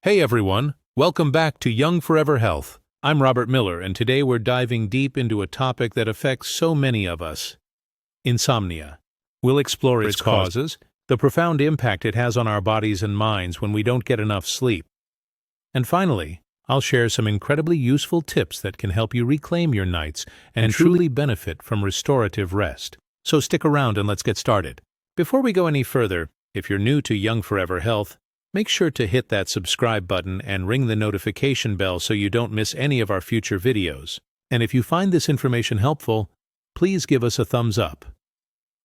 Hey everyone, welcome back to Young Forever Health. I'm Robert Miller, and today we're diving deep into a topic that affects so many of us: insomnia. We'll explore its causes, the profound impact it has on our bodies and minds when we don't get enough sleep. And finally, I'll share some incredibly useful tips that can help you reclaim your nights and truly benefit from restorative rest. So stick around and let's get started. Before we go any further, if you're new to Young Forever Health, make sure to hit that subscribe button and ring the notification bell so you don't miss any of our future videos. And if you find this information helpful, please give us a thumbs up.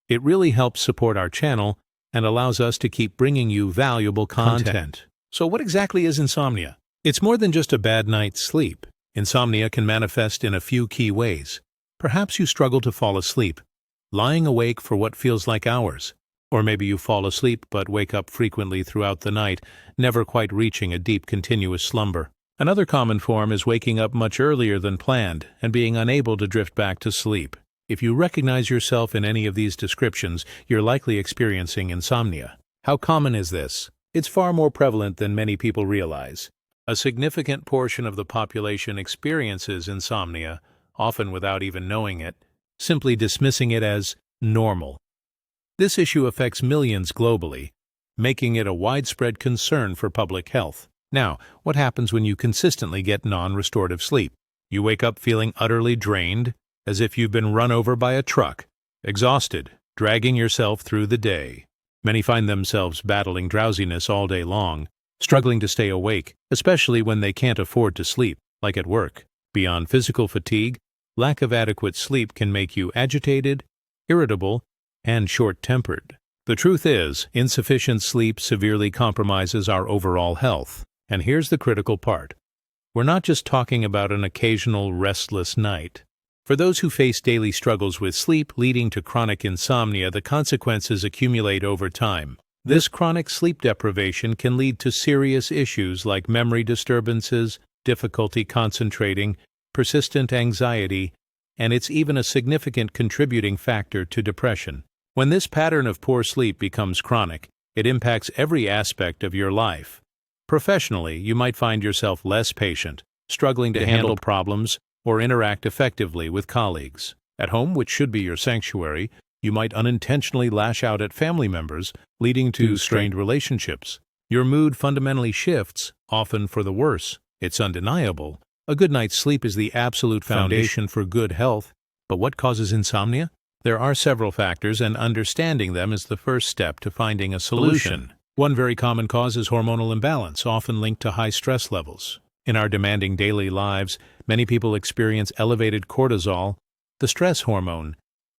It really helps support our channel and allows us to keep bringing you valuable content. So what exactly is insomnia? It's more than just a bad night's sleep. Insomnia can manifest in a few key ways. Perhaps you struggle to fall asleep, lying awake for what feels like hours. Or maybe you fall asleep but wake up frequently throughout the night, never quite reaching a deep continuous slumber. Another common form is waking up much earlier than planned and being unable to drift back to sleep. If you recognize yourself in any of these descriptions, you're likely experiencing insomnia. How common is this? It's far more prevalent than many people realize. A significant portion of the population experiences insomnia, often without even knowing it, simply dismissing it as normal. This issue affects millions globally, making it a widespread concern for public health. Now, what happens when you consistently get non-restorative sleep? You wake up feeling utterly drained, as if you've been run over by a truck, exhausted, dragging yourself through the day. Many find themselves battling drowsiness all day long, struggling to stay awake, especially when they can't afford to sleep, like at work. Beyond physical fatigue, lack of adequate sleep can make you agitated, irritable, and short-tempered. The truth is, insufficient sleep severely compromises our overall health. And here's the critical part. We're not just talking about an occasional restless night. For those who face daily struggles with sleep leading to chronic insomnia, the consequences accumulate over time. This chronic sleep deprivation can lead to serious issues like memory disturbances, difficulty concentrating, persistent anxiety, and it's even a significant contributing factor to depression. When this pattern of poor sleep becomes chronic, it impacts every aspect of your life. Professionally, you might find yourself less patient, struggling to handle problems, or interact effectively with colleagues. At home, which should be your sanctuary, you might unintentionally lash out at family members, leading to strained relationships. Your mood fundamentally shifts, often for the worse. It's undeniable. A good night's sleep is the absolute foundation for good health. But what causes insomnia? There are several factors, and understanding them is the first step to finding a solution. One very common cause is hormonal imbalance, often linked to high stress levels. In our demanding daily lives, many people experience elevated cortisol, the stress hormone,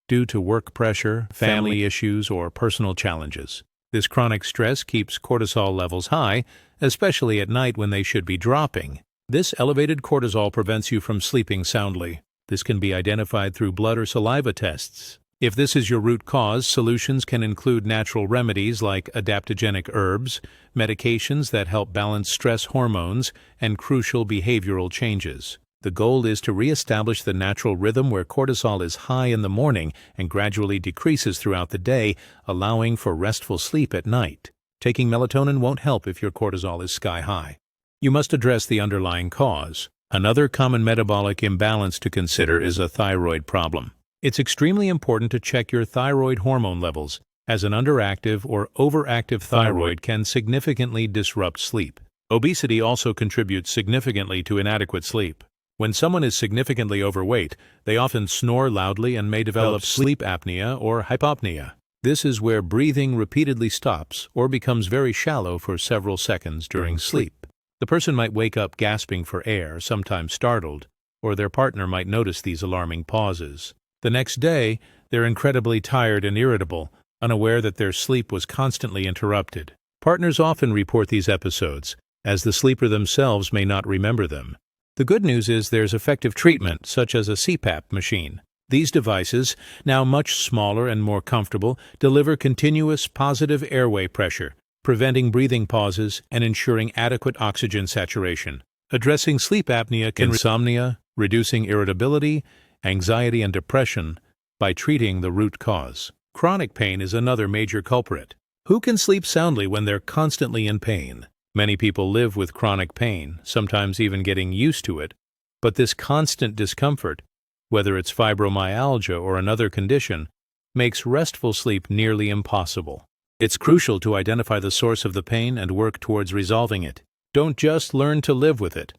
due to work pressure, family issues, or personal challenges. This chronic stress keeps cortisol levels high, especially at night when they should be dropping. This elevated cortisol prevents you from sleeping soundly. This can be identified through blood or saliva tests. If this is your root cause, solutions can include natural remedies like adaptogenic herbs, medications that help balance stress hormones, and crucial behavioral changes. The goal is to reestablish the natural rhythm where cortisol is high in the morning and gradually decreases throughout the day, allowing for restful sleep at night. Taking melatonin won't help if your cortisol is sky high. You must address the underlying cause. Another common metabolic imbalance to consider is a thyroid problem. It's extremely important to check your thyroid hormone levels, as an underactive or overactive thyroid can significantly disrupt sleep. Obesity also contributes significantly to inadequate sleep. When someone is significantly overweight, they often snore loudly and may develop sleep apnea or hypopnea. This is where breathing repeatedly stops or becomes very shallow for several seconds during sleep. The person might wake up gasping for air, sometimes startled, or their partner might notice these alarming pauses. The next day, they're incredibly tired and irritable, unaware that their sleep was constantly interrupted. Partners often report these episodes, as the sleeper themselves may not remember them. The good news is there's effective treatment, such as a CPAP machine. These devices, now much smaller and more comfortable, deliver continuous positive airway pressure, preventing breathing pauses and ensuring adequate oxygen saturation. Addressing sleep apnea can insomnia, reducing irritability, anxiety, and depression by treating the root cause. Chronic pain is another major culprit. Who can sleep soundly when they're constantly in pain? Many people live with chronic pain, sometimes even getting used to it, but this constant discomfort, whether it's fibromyalgia or another condition, makes restful sleep nearly impossible. It's crucial to identify the source of the pain and work towards resolving it. Don't just learn to live with it.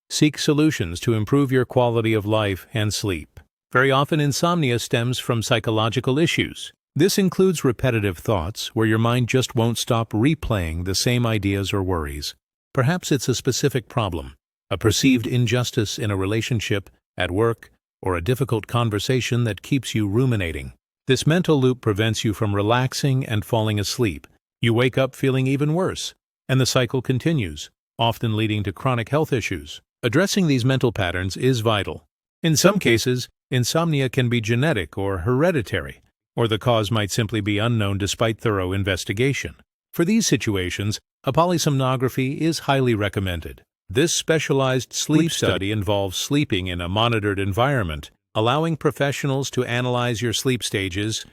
Seek solutions to improve your quality of life and sleep. Very often, insomnia stems from psychological issues. This includes repetitive thoughts, where your mind just won't stop replaying the same ideas or worries. Perhaps it's a specific problem, a perceived injustice in a relationship, at work, or a difficult conversation that keeps you ruminating. This mental loop prevents you from relaxing and falling asleep. You wake up feeling even worse, and the cycle continues, often leading to chronic health issues. Addressing these mental patterns is vital. In some cases, insomnia can be genetic or hereditary, or the cause might simply be unknown despite thorough investigation. For these situations, a polysomnography is highly recommended. This specialized sleep study involves sleeping in a monitored environment, allowing professionals to analyze your sleep stages,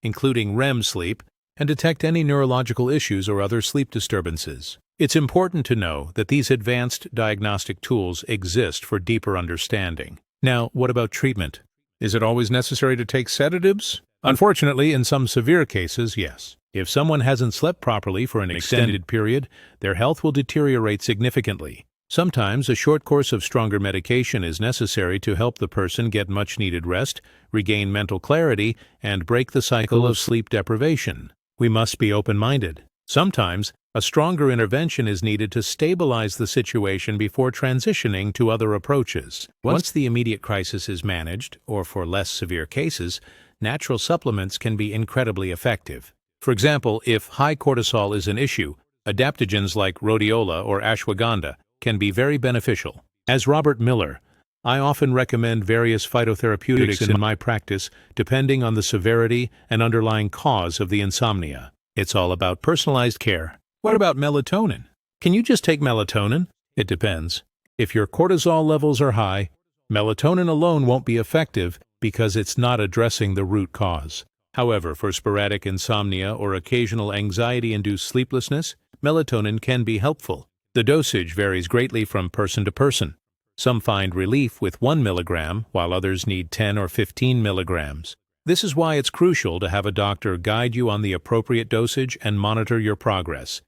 including REM sleep, and detect any neurological issues or other sleep disturbances. It's important to know that these advanced diagnostic tools exist for deeper understanding. Now, what about treatment? Is it always necessary to take sedatives? Unfortunately, in some severe cases, yes. If someone hasn't slept properly for an extended period, their health will deteriorate significantly. Sometimes a short course of stronger medication is necessary to help the person get much-needed rest, regain mental clarity, and break the cycle of sleep deprivation. We must be open-minded. Sometimes, a stronger intervention is needed to stabilize the situation before transitioning to other approaches. Once the immediate crisis is managed, or for less severe cases, natural supplements can be incredibly effective. For example, if high cortisol is an issue, adaptogens like rhodiola or ashwagandha can be very beneficial. As Robert Miller, I often recommend various phytotherapeutics in my practice depending on the severity and underlying cause of the insomnia. It's all about personalized care. What about melatonin? Can you just take melatonin? It depends. If your cortisol levels are high, melatonin alone won't be effective because it's not addressing the root cause. However, for sporadic insomnia or occasional anxiety-induced sleeplessness, melatonin can be helpful. The dosage varies greatly from person to person. Some find relief with 1 milligram, while others need 10 or 15 milligrams. This is why it's crucial to have a doctor guide you on the appropriate dosage and monitor your progress,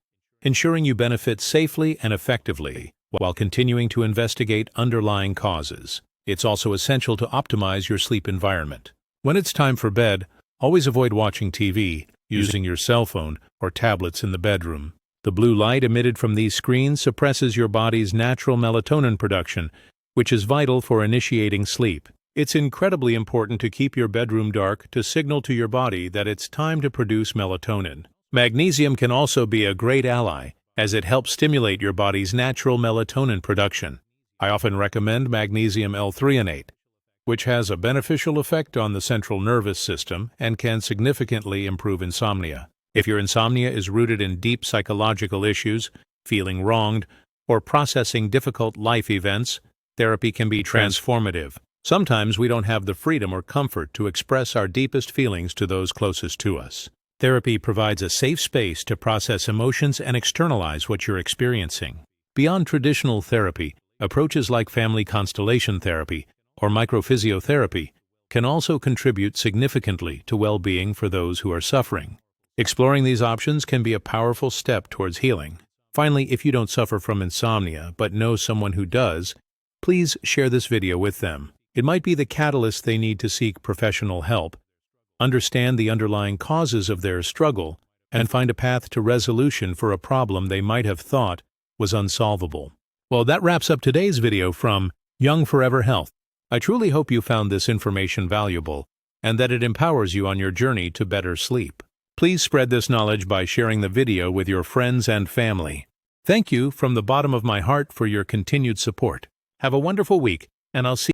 ensuring you benefit safely and effectively while continuing to investigate underlying causes. It's also essential to optimize your sleep environment. When it's time for bed, always avoid watching TV, using your cell phone, or tablets in the bedroom. The blue light emitted from these screens suppresses your body's natural melatonin production, which is vital for initiating sleep. It's incredibly important to keep your bedroom dark to signal to your body that it's time to produce melatonin. Magnesium can also be a great ally, as it helps stimulate your body's natural melatonin production. I often recommend magnesium L-threonate, which has a beneficial effect on the central nervous system and can significantly improve insomnia. If your insomnia is rooted in deep psychological issues, feeling wronged, or processing difficult life events, therapy can be transformative. Sometimes we don't have the freedom or comfort to express our deepest feelings to those closest to us. Therapy provides a safe space to process emotions and externalize what you're experiencing. Beyond traditional therapy, approaches like family constellation therapy or microphysiotherapy can also contribute significantly to well-being for those who are suffering. Exploring these options can be a powerful step towards healing. Finally, if you don't suffer from insomnia but know someone who does, please share this video with them. It might be the catalyst they need to seek professional help, understand the underlying causes of their struggle, and find a path to resolution for a problem they might have thought was unsolvable. Well, that wraps up today's video from Young Forever Health. I truly hope you found this information valuable and that it empowers you on your journey to better sleep. Please spread this knowledge by sharing the video with your friends and family. Thank you from the bottom of my heart for your continued support. Have a wonderful week, and I'll see you